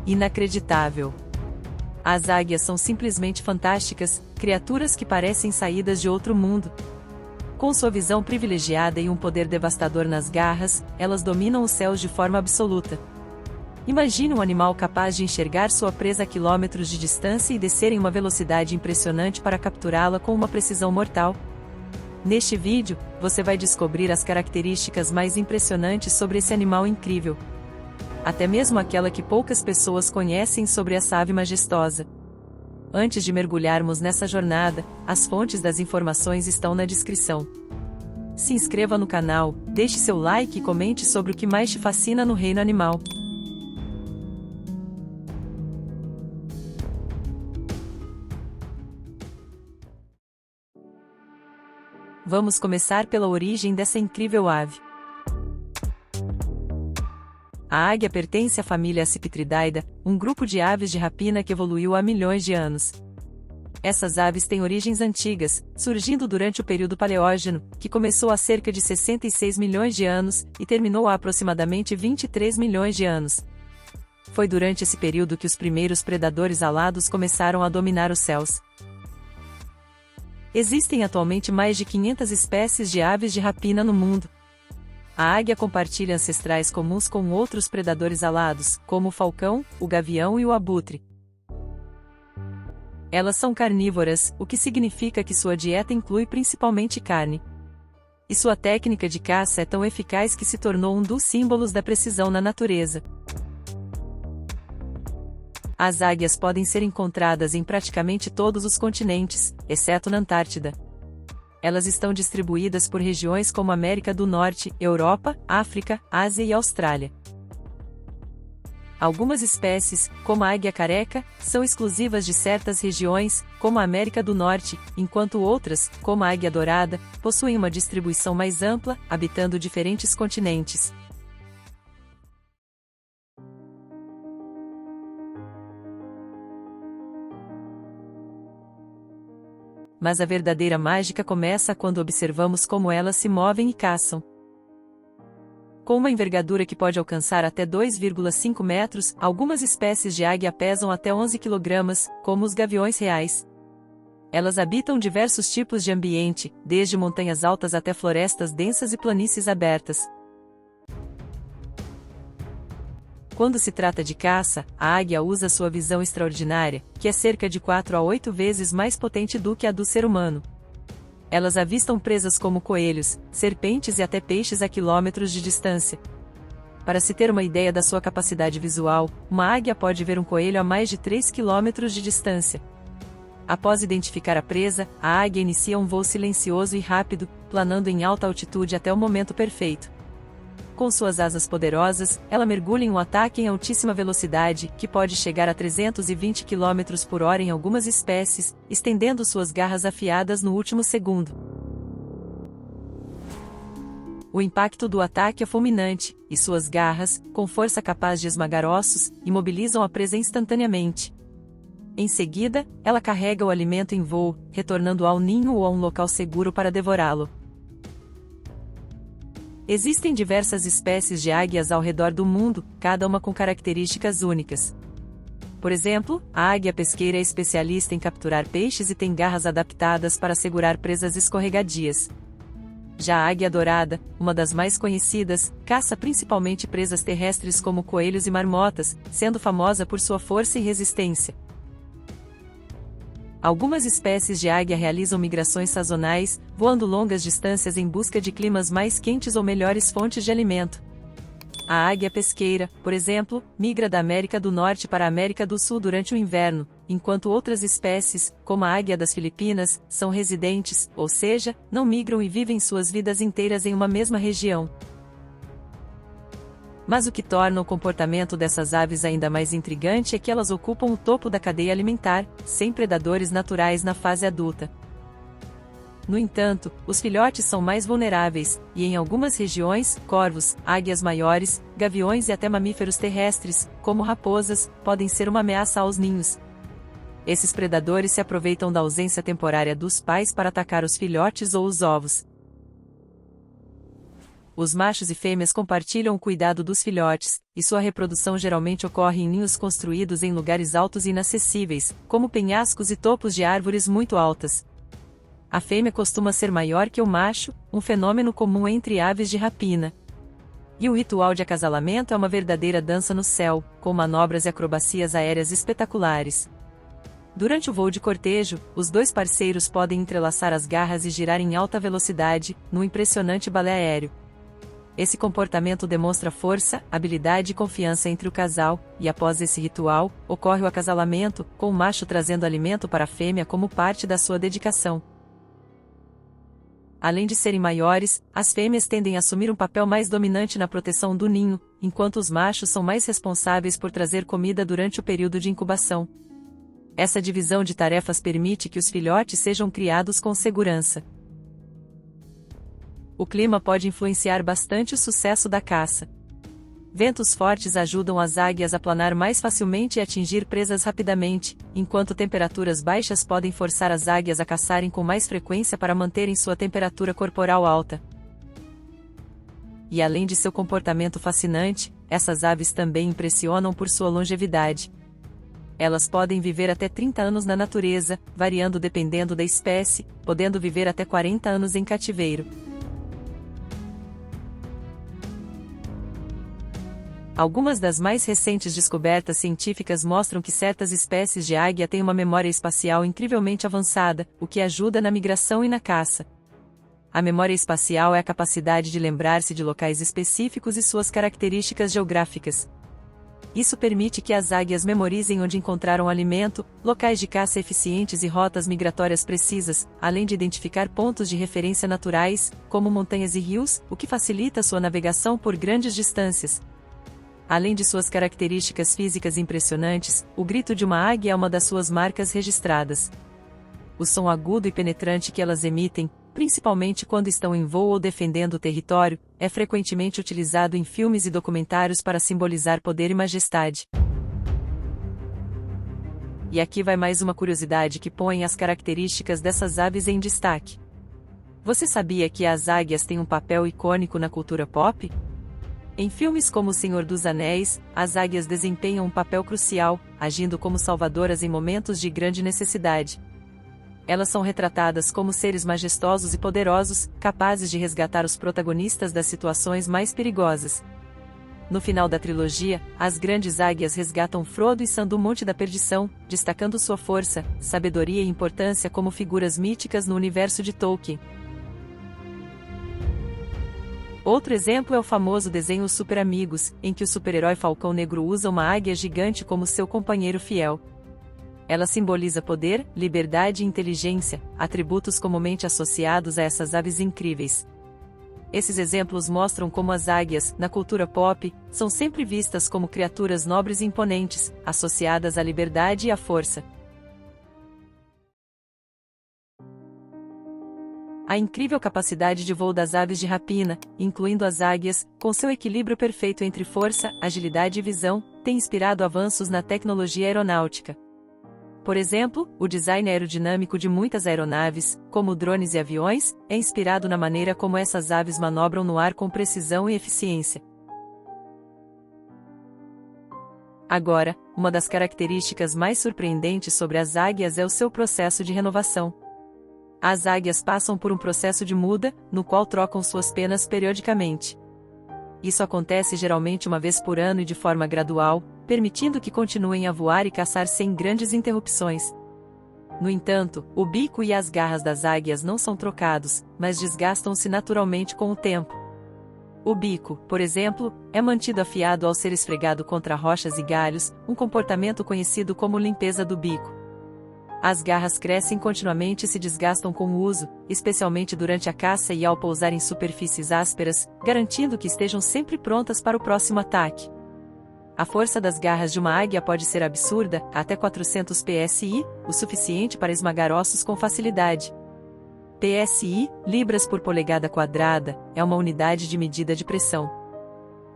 Inacreditável! As águias são simplesmente fantásticas, criaturas que parecem saídas de outro mundo. Com sua visão privilegiada e um poder devastador nas garras, elas dominam os céus de forma absoluta. Imagine um animal capaz de enxergar sua presa a quilômetros de distância e descer em uma velocidade impressionante para capturá-la com uma precisão mortal. Neste vídeo, você vai descobrir as características mais impressionantes sobre esse animal incrível. Até mesmo aquela que poucas pessoas conhecem sobre essa ave majestosa. Antes de mergulharmos nessa jornada, as fontes das informações estão na descrição. Se inscreva no canal, deixe seu like e comente sobre o que mais te fascina no reino animal. Vamos começar pela origem dessa incrível ave. A águia pertence à família Accipitridae, um grupo de aves de rapina que evoluiu há milhões de anos. Essas aves têm origens antigas, surgindo durante o período Paleógeno, que começou há cerca de 66 milhões de anos e terminou há aproximadamente 23 milhões de anos. Foi durante esse período que os primeiros predadores alados começaram a dominar os céus. Existem atualmente mais de 500 espécies de aves de rapina no mundo. A águia compartilha ancestrais comuns com outros predadores alados, como o falcão, o gavião e o abutre. Elas são carnívoras, o que significa que sua dieta inclui principalmente carne. E sua técnica de caça é tão eficaz que se tornou um dos símbolos da precisão na natureza. As águias podem ser encontradas em praticamente todos os continentes, exceto na Antártida. Elas estão distribuídas por regiões como América do Norte, Europa, África, Ásia e Austrália. Algumas espécies, como a águia careca, são exclusivas de certas regiões, como a América do Norte, enquanto outras, como a águia dourada, possuem uma distribuição mais ampla, habitando diferentes continentes. Mas a verdadeira mágica começa quando observamos como elas se movem e caçam. Com uma envergadura que pode alcançar até 2,5 metros, algumas espécies de águia pesam até 11 kg, como os gaviões reais. Elas habitam diversos tipos de ambiente, desde montanhas altas até florestas densas e planícies abertas. Quando se trata de caça, a águia usa sua visão extraordinária, que é cerca de 4 a 8 vezes mais potente do que a do ser humano. Elas avistam presas como coelhos, serpentes e até peixes a quilômetros de distância. Para se ter uma ideia da sua capacidade visual, uma águia pode ver um coelho a mais de 3 km de distância. Após identificar a presa, a águia inicia um voo silencioso e rápido, planando em alta altitude até o momento perfeito. Com suas asas poderosas, ela mergulha em um ataque em altíssima velocidade, que pode chegar a 320 km por hora em algumas espécies, estendendo suas garras afiadas no último segundo. O impacto do ataque é fulminante, e suas garras, com força capaz de esmagar ossos, imobilizam a presa instantaneamente. Em seguida, ela carrega o alimento em voo, retornando ao ninho ou a um local seguro para devorá-lo. Existem diversas espécies de águias ao redor do mundo, cada uma com características únicas. Por exemplo, a águia pesqueira é especialista em capturar peixes e tem garras adaptadas para segurar presas escorregadias. Já a águia dourada, uma das mais conhecidas, caça principalmente presas terrestres como coelhos e marmotas, sendo famosa por sua força e resistência. Algumas espécies de águia realizam migrações sazonais, voando longas distâncias em busca de climas mais quentes ou melhores fontes de alimento. A águia pesqueira, por exemplo, migra da América do Norte para a América do Sul durante o inverno, enquanto outras espécies, como a águia das Filipinas, são residentes, ou seja, não migram e vivem suas vidas inteiras em uma mesma região. Mas o que torna o comportamento dessas aves ainda mais intrigante é que elas ocupam o topo da cadeia alimentar, sem predadores naturais na fase adulta. No entanto, os filhotes são mais vulneráveis, e em algumas regiões, corvos, águias maiores, gaviões e até mamíferos terrestres, como raposas, podem ser uma ameaça aos ninhos. Esses predadores se aproveitam da ausência temporária dos pais para atacar os filhotes ou os ovos. Os machos e fêmeas compartilham o cuidado dos filhotes, e sua reprodução geralmente ocorre em ninhos construídos em lugares altos e inacessíveis, como penhascos e topos de árvores muito altas. A fêmea costuma ser maior que o macho, um fenômeno comum entre aves de rapina. E o ritual de acasalamento é uma verdadeira dança no céu, com manobras e acrobacias aéreas espetaculares. Durante o voo de cortejo, os dois parceiros podem entrelaçar as garras e girar em alta velocidade, num impressionante balé aéreo. Esse comportamento demonstra força, habilidade e confiança entre o casal, e após esse ritual, ocorre o acasalamento, com o macho trazendo alimento para a fêmea como parte da sua dedicação. Além de serem maiores, as fêmeas tendem a assumir um papel mais dominante na proteção do ninho, enquanto os machos são mais responsáveis por trazer comida durante o período de incubação. Essa divisão de tarefas permite que os filhotes sejam criados com segurança. O clima pode influenciar bastante o sucesso da caça. Ventos fortes ajudam as águias a planar mais facilmente e atingir presas rapidamente, enquanto temperaturas baixas podem forçar as águias a caçarem com mais frequência para manterem sua temperatura corporal alta. E além de seu comportamento fascinante, essas aves também impressionam por sua longevidade. Elas podem viver até 30 anos na natureza, variando dependendo da espécie, podendo viver até 40 anos em cativeiro. Algumas das mais recentes descobertas científicas mostram que certas espécies de águia têm uma memória espacial incrivelmente avançada, o que ajuda na migração e na caça. A memória espacial é a capacidade de lembrar-se de locais específicos e suas características geográficas. Isso permite que as águias memorizem onde encontraram alimento, locais de caça eficientes e rotas migratórias precisas, além de identificar pontos de referência naturais, como montanhas e rios, o que facilita sua navegação por grandes distâncias. Além de suas características físicas impressionantes, o grito de uma águia é uma das suas marcas registradas. O som agudo e penetrante que elas emitem, principalmente quando estão em voo ou defendendo o território, é frequentemente utilizado em filmes e documentários para simbolizar poder e majestade. E aqui vai mais uma curiosidade que põe as características dessas aves em destaque. Você sabia que as águias têm um papel icônico na cultura pop? Em filmes como O Senhor dos Anéis, as águias desempenham um papel crucial, agindo como salvadoras em momentos de grande necessidade. Elas são retratadas como seres majestosos e poderosos, capazes de resgatar os protagonistas das situações mais perigosas. No final da trilogia, as grandes águias resgatam Frodo e Sam do Monte da Perdição, destacando sua força, sabedoria e importância como figuras míticas no universo de Tolkien. Outro exemplo é o famoso desenho Os Super Amigos, em que o super-herói Falcão Negro usa uma águia gigante como seu companheiro fiel. Ela simboliza poder, liberdade e inteligência, atributos comumente associados a essas aves incríveis. Esses exemplos mostram como as águias, na cultura pop, são sempre vistas como criaturas nobres e imponentes, associadas à liberdade e à força. A incrível capacidade de voo das aves de rapina, incluindo as águias, com seu equilíbrio perfeito entre força, agilidade e visão, tem inspirado avanços na tecnologia aeronáutica. Por exemplo, o design aerodinâmico de muitas aeronaves, como drones e aviões, é inspirado na maneira como essas aves manobram no ar com precisão e eficiência. Agora, uma das características mais surpreendentes sobre as águias é o seu processo de renovação. As águias passam por um processo de muda, no qual trocam suas penas periodicamente. Isso acontece geralmente uma vez por ano e de forma gradual, permitindo que continuem a voar e caçar sem grandes interrupções. No entanto, o bico e as garras das águias não são trocados, mas desgastam-se naturalmente com o tempo. O bico, por exemplo, é mantido afiado ao ser esfregado contra rochas e galhos, um comportamento conhecido como limpeza do bico. As garras crescem continuamente e se desgastam com o uso, especialmente durante a caça e ao pousar em superfícies ásperas, garantindo que estejam sempre prontas para o próximo ataque. A força das garras de uma águia pode ser absurda, até 400 psi, o suficiente para esmagar ossos com facilidade. PSI, libras por polegada quadrada, é uma unidade de medida de pressão.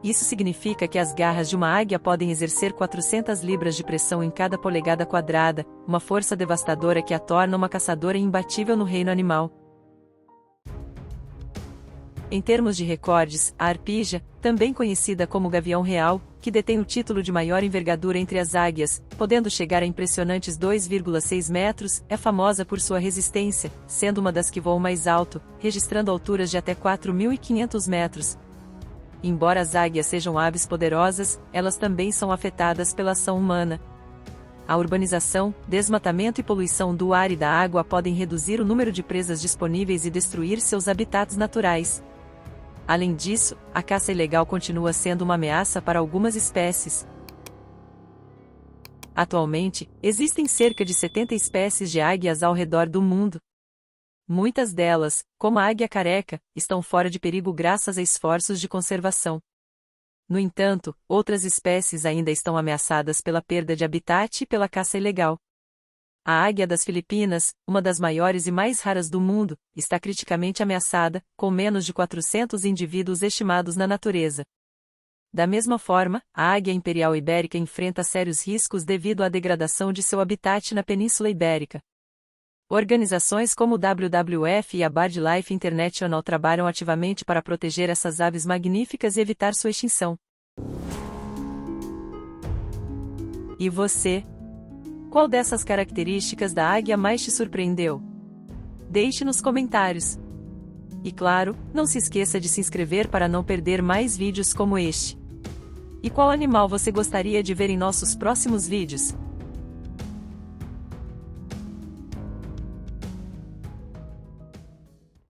Isso significa que as garras de uma águia podem exercer 400 libras de pressão em cada polegada quadrada, uma força devastadora que a torna uma caçadora imbatível no reino animal. Em termos de recordes, a arpija, também conhecida como gavião real, que detém o título de maior envergadura entre as águias, podendo chegar a impressionantes 2,6 metros, é famosa por sua resistência, sendo uma das que voam mais alto, registrando alturas de até 4.500 metros. Embora as águias sejam aves poderosas, elas também são afetadas pela ação humana. A urbanização, desmatamento e poluição do ar e da água podem reduzir o número de presas disponíveis e destruir seus habitats naturais. Além disso, a caça ilegal continua sendo uma ameaça para algumas espécies. Atualmente, existem cerca de 70 espécies de águias ao redor do mundo. Muitas delas, como a águia careca, estão fora de perigo graças a esforços de conservação. No entanto, outras espécies ainda estão ameaçadas pela perda de habitat e pela caça ilegal. A águia das Filipinas, uma das maiores e mais raras do mundo, está criticamente ameaçada, com menos de 400 indivíduos estimados na natureza. Da mesma forma, a águia imperial ibérica enfrenta sérios riscos devido à degradação de seu habitat na Península Ibérica. Organizações como o WWF e a BirdLife International trabalham ativamente para proteger essas aves magníficas e evitar sua extinção. E você? Qual dessas características da águia mais te surpreendeu? Deixe nos comentários. E claro, não se esqueça de se inscrever para não perder mais vídeos como este. E qual animal você gostaria de ver em nossos próximos vídeos?